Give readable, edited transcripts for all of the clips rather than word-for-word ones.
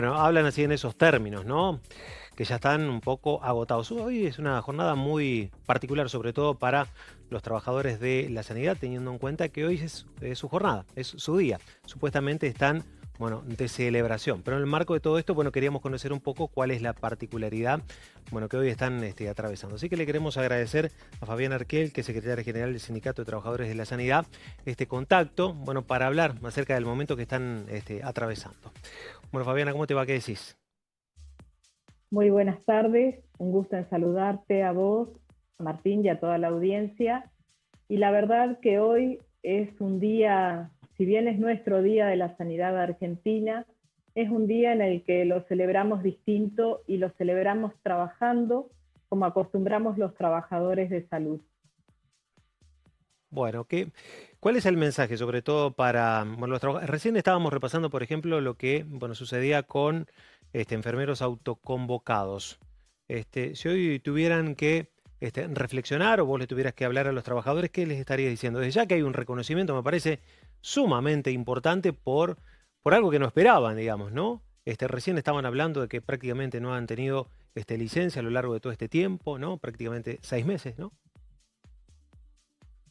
Bueno, hablan así en esos términos, ¿no? Que ya están un poco agotados. Hoy es una jornada muy particular, sobre todo para los trabajadores de la sanidad, teniendo en cuenta que hoy es su jornada, es su día. Supuestamente están, bueno, de celebración. Pero en el marco de todo esto, bueno, queríamos conocer un poco cuál es la particularidad, bueno, que hoy están atravesando. Así que le queremos agradecer a Fabián Arquel, que es secretaria general del Sindicato de Trabajadores de la Sanidad, este contacto, bueno, para hablar acerca del momento que están atravesando. Bueno, Fabiana, ¿cómo te va? ¿Qué decís? Muy buenas tardes, un gusto en saludarte a vos, a Martín y a toda la audiencia. Y la verdad que hoy es un día, si bien es nuestro Día de la Sanidad Argentina, es un día en el que lo celebramos distinto y lo celebramos trabajando como acostumbramos los trabajadores de salud. Bueno, ¿cuál es el mensaje, sobre todo para bueno, los trabajadores? Recién estábamos repasando, por ejemplo, lo que bueno, sucedía con enfermeros autoconvocados. Si hoy tuvieran que reflexionar o vos le tuvieras que hablar a los trabajadores, ¿qué les estarías diciendo? Desde ya que hay un reconocimiento, me parece sumamente importante por algo que no esperaban, digamos, ¿no? Recién estaban hablando de que prácticamente no han tenido licencia a lo largo de todo este tiempo, ¿no? Prácticamente 6 meses, ¿no?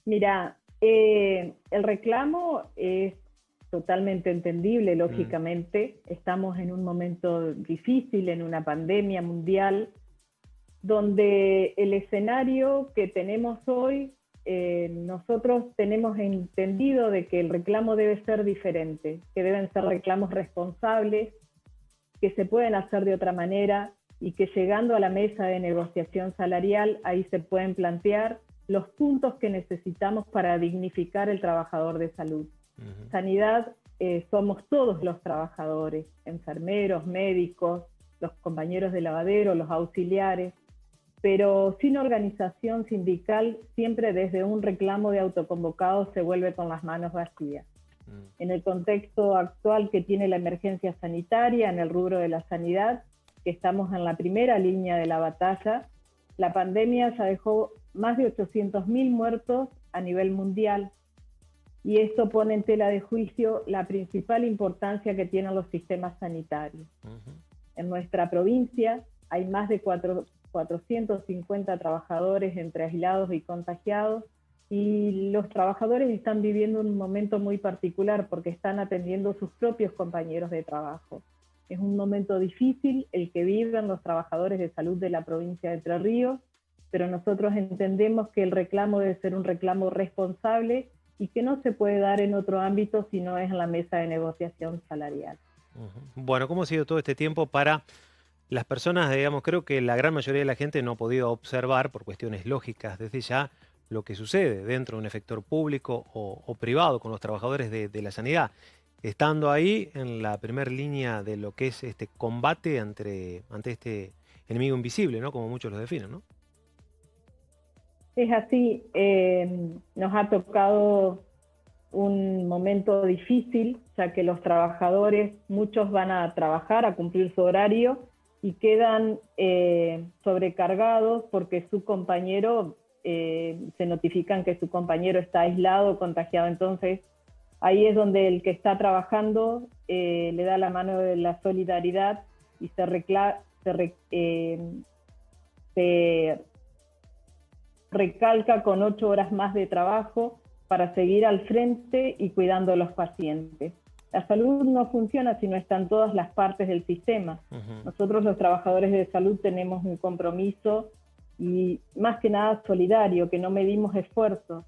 Mira, el reclamo es totalmente entendible, Mm. lógicamente. Estamos en un momento difícil, en una pandemia mundial, donde el escenario que tenemos hoy, nosotros tenemos entendido de que el reclamo debe ser diferente, que deben ser reclamos responsables, que se pueden hacer de otra manera y que llegando a la mesa de negociación salarial, ahí se pueden plantear los puntos que necesitamos para dignificar el trabajador de salud. Ujú. Sanidad, somos todos los trabajadores, enfermeros, médicos, los compañeros de lavadero, los auxiliares, pero sin organización sindical, siempre desde un reclamo de autoconvocados se vuelve con las manos vacías. Mm. En el contexto actual que tiene la emergencia sanitaria, en el rubro de la sanidad, que estamos en la primera línea de la batalla, la pandemia ya dejó más de 800.000 muertos a nivel mundial, y esto pone en tela de juicio la principal importancia que tienen los sistemas sanitarios. Ujú. En nuestra provincia hay más de 450 trabajadores entre aislados y contagiados, y los trabajadores están viviendo un momento muy particular porque están atendiendo a sus propios compañeros de trabajo. Es un momento difícil el que viven los trabajadores de salud de la provincia de Entre Ríos, pero nosotros entendemos que el reclamo debe ser un reclamo responsable y que no se puede dar en otro ámbito si no es en la mesa de negociación salarial. Ujú. Bueno, ¿cómo ha sido todo este tiempo para las personas, digamos, creo que la gran mayoría de la gente no ha podido observar por cuestiones lógicas desde ya lo que sucede dentro de un sector público o privado con los trabajadores de la sanidad, estando ahí en la primera línea de lo que es este combate ante este enemigo invisible, ¿no? Como muchos lo definen, ¿no? Es así, nos ha tocado un momento difícil, ya que los trabajadores, muchos van a trabajar, a cumplir su horario y quedan sobrecargados porque su compañero, se notifican que su compañero está aislado, contagiado. Entonces, ahí es donde el que está trabajando le da la mano de la solidaridad y se recalca con 8 horas más de trabajo para seguir al frente y cuidando a los pacientes. La salud no funciona si no están todas las partes del sistema. Ujú. Nosotros los trabajadores de salud tenemos un compromiso y más que nada solidario, que no medimos esfuerzos.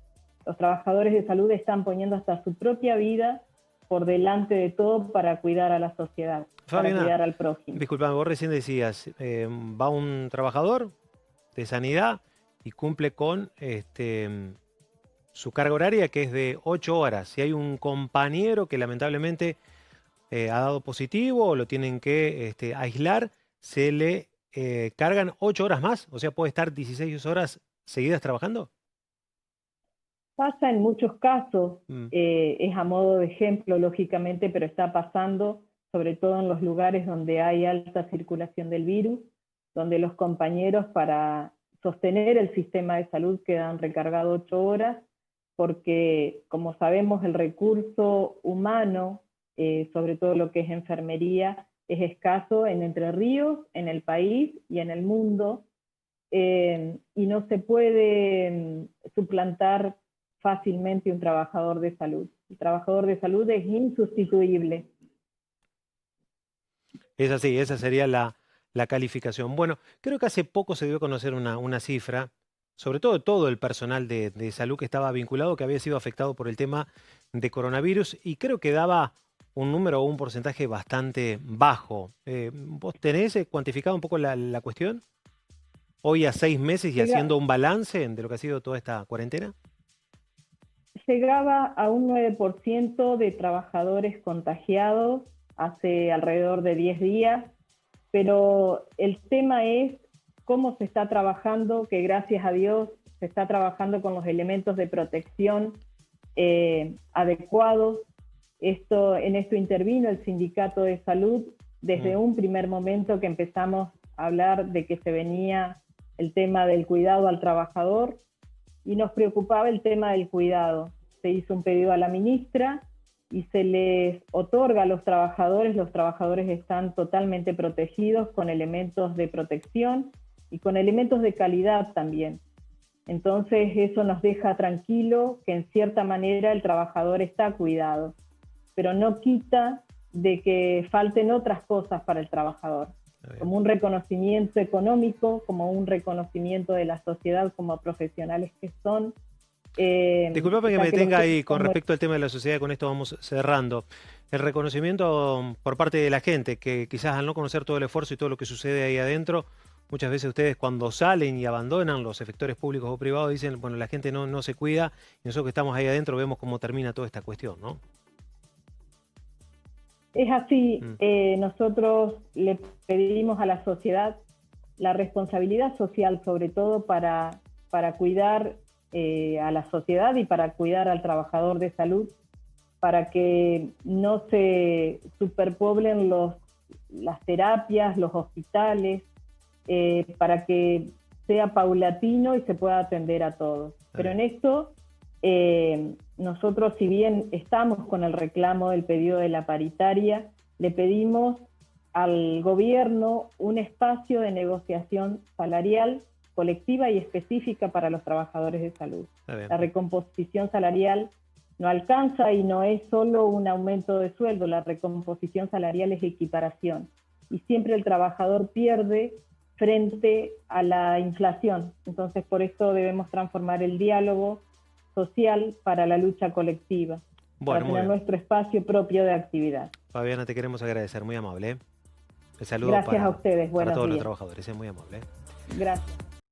Los trabajadores de salud están poniendo hasta su propia vida por delante de todo para cuidar a la sociedad, para Fabiana, cuidar al prójimo. disculpame, vos recién decías, va un trabajador de sanidad y cumple con su carga horaria, que es de 8 horas. Si hay un compañero que lamentablemente ha dado positivo o lo tienen que aislar, se le cargan 8 horas más, o sea, puede estar 16 horas seguidas trabajando. Pasa en muchos casos, Mm. es a modo de ejemplo, lógicamente, pero está pasando sobre todo en los lugares donde hay alta circulación del virus, donde los compañeros para sostener el sistema de salud quedan recargados 8 horas, porque como sabemos el recurso humano, sobre todo lo que es enfermería, es escaso en Entre Ríos, en el país y en el mundo, y no se puede suplantar fácilmente un trabajador de salud. El trabajador de salud es insustituible. Es así, esa sería la calificación. Bueno, creo que hace poco se dio a conocer una cifra, sobre todo el personal de salud que estaba vinculado, que había sido afectado por el tema de coronavirus, y creo que daba un número o un porcentaje bastante bajo. ¿Vos tenés cuantificado un poco la cuestión? Hoy a 6 meses y Llega, haciendo un balance de lo que ha sido toda esta cuarentena. Llegaba a un 9% de trabajadores contagiados hace alrededor de 10 días, pero el tema es cómo se está trabajando, que gracias a Dios se está trabajando con los elementos de protección adecuados. En esto intervino el Sindicato de Salud desde un primer momento que empezamos a hablar de que se venía el tema del cuidado al trabajador y nos preocupaba el tema del cuidado. Se hizo un pedido a la ministra y se les otorga a los trabajadores están totalmente protegidos con elementos de protección y con elementos de calidad también. Entonces eso nos deja tranquilo que en cierta manera el trabajador está cuidado, pero no quita de que falten otras cosas para el trabajador, como un reconocimiento económico, como un reconocimiento de la sociedad como profesionales que son. Disculpame que me detenga ahí con respecto al tema de la sociedad, con esto vamos cerrando. El reconocimiento por parte de la gente, que quizás al no conocer todo el esfuerzo y todo lo que sucede ahí adentro, muchas veces ustedes cuando salen y abandonan los efectores públicos o privados dicen, bueno, la gente no se cuida y nosotros que estamos ahí adentro vemos cómo termina toda esta cuestión, ¿no? Es así, nosotros le pedimos a la sociedad la responsabilidad social, sobre todo para cuidar a la sociedad y para cuidar al trabajador de salud, para que no se superpoblen las terapias, los hospitales, para que sea paulatino y se pueda atender a todos. Pero en esto, nosotros, si bien estamos con el reclamo del pedido de la paritaria, le pedimos al gobierno un espacio de negociación salarial colectiva y específica para los trabajadores de salud. La recomposición salarial no alcanza y no es solo un aumento de sueldo, la recomposición salarial es equiparación. Y siempre el trabajador pierde frente a la inflación. Entonces, por eso debemos transformar el diálogo social para la lucha colectiva, para tener nuestro espacio propio de actividad. Fabiana, te queremos agradecer, muy amable. El saludo Gracias a ustedes, para buenos todos los días. trabajadores, es muy amable. Gracias.